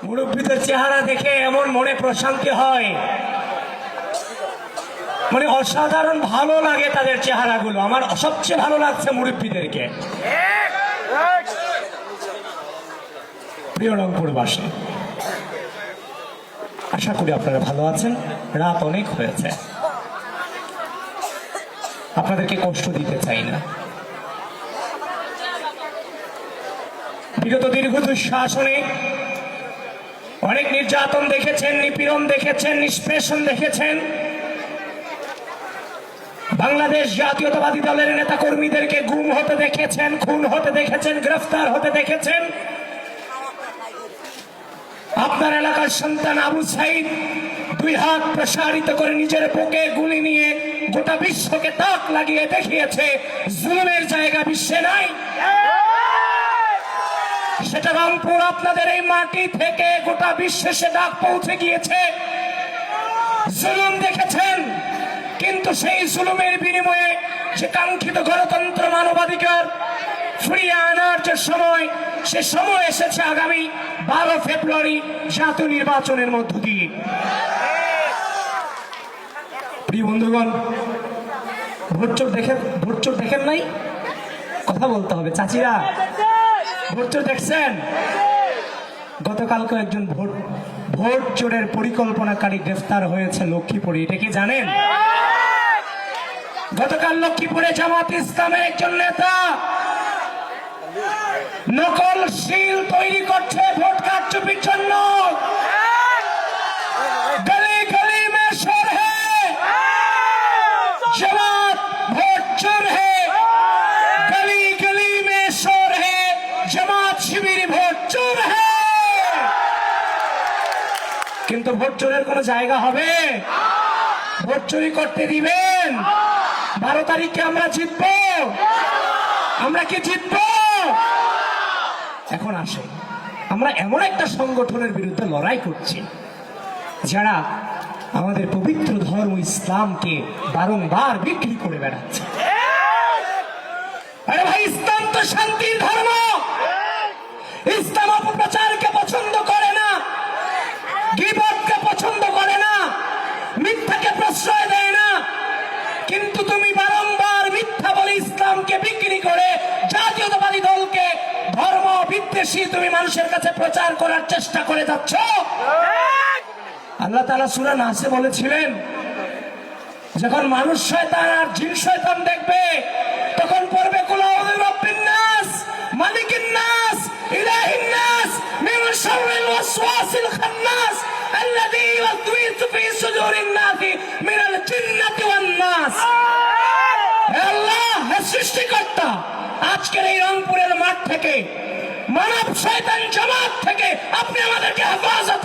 মুরব্বীদের চেহারা দেখে এমন মনে প্রশান্তি হয়, মানে অসাধারণ ভালো লাগে তাদের চেহারাগুলো। আমার সবচেয়ে ভালো লাগছে মুরব্বীদেরকে। প্রিয় রংপুরবাসী, আশা করি আপনারা ভালো আছেন। রাত অনেক হয়েছে, আপনাদেরকে কষ্ট দিতে চাই না। বিগত দীর্ঘ দুঃশাসনে অনেক নির্যাতন দেখেছেন, নিপীড়ন দেখেছেন, নিষ্পেষণ দেখেছেন। বাংলাদেশ জাতীয়তাবাদী দলের নেতা কর্মীদেরকে গুম হতে দেখেছেন, খুন হতে দেখেছেন, গ্রেফতার হতে দেখেছেন। আপনার এলাকার সন্তান আবু সাইদ দুই হাত প্রসারিত করে নিজের বুকে গুলি নিয়ে গোটা বিশ্বকে তাক লাগিয়ে দেখিয়েছে জুলুমের জায়গা বিশ্বে নাই। সেটা রংপুর, আপনাদের এই মাটি থেকে গোটা বিশ্বে সে ডাক পৌঁছে গিয়েছে। জুলুম দেখেছেন, কিন্তু সেই জুলুমের বিনিময়ে যে কাঙ্ক্ষিত গণতন্ত্র, মানবাধিকার ফিরিয়ে আনার যে সময়, সে সময় এসেছে আগামী 12 ফেব্রুয়ারি জাতীয় নির্বাচনের মধ্য দিয়ে। প্রিয় বন্ধুগণ, ভোটচোর দেখেন নাই? কথা বলতে হবে। চাচিরা, ভোটচোর দেখছেন? গতকালকে একজন ভোট চোরের পরিকল্পনাকারী গ্রেফতার হয়েছে লক্ষ্মীপুরে, এটা কি জানেন? গতকাল লক্ষ্মীপুরে জামাত ইসলামের একজন নেতা নকল সিল তৈরি করছে ভোট কারচুপির জন্য। গলি গলি মে শোর হ্যায়, জামাত ভোট চোর হ্যায়। গলি গলি মে শোর হ্যায়, জামাত শিবির ভোট চোর হ্যায়। কিন্তু ভোট চোরের কোন জায়গা হবে? ভোট চুরি করতে দিবেন? 12 তারিখে আমরা জিতবো? আমরা কি জিতবো? এখন আসে, আমরা এমন একটা সংগঠনের বিরুদ্ধে লড়াই করছি যারা আমাদের পবিত্র ধর্ম ইসলামকে বারংবার বিক্রি করে বেড়াচ্ছে। আরে ভাই, ইসলাম তো শান্তির ধর্ম। ইসলাম অপপ্রচারকে পছন্দ করে না, গীবতকে পছন্দ করে না, মিথ্যাকে প্রশ্রয় দেয় না। কিন্তু তুমি বারংবার মিথ্যা বলে ইসলামকে বিক্রি করে জাতীয়তাবাদী দলকে ধর্ম বিদ্বেষী তুমি মানুষের কাছে প্রচার করার চেষ্টা করে যাচ্ছ। আল্লাহ তাআলা সূরা নাসে বলেছিলেন, যখন মানুষ শয়তান আর জিন শয়তান দেখবে তখন পড়বে কুল আউযু বিরাব্বিন নাস, মালিকিন নাস, ইলাহিন নাস, মিন শাররিল ওয়াসওয়াসিল খান্নাস আল্লাযী ইউওয়াসওয়িসু ফি সুদুরিন নাসি মিনাল জিন্নাতি ওয়ান নাস। হে আল্লাহ, হে সৃষ্টিকর্তা, আজকের এই রংপুরের মাঠ থেকে, মানব শয়তান জামাত থেকে আপনি আমাদেরকে হেফাজত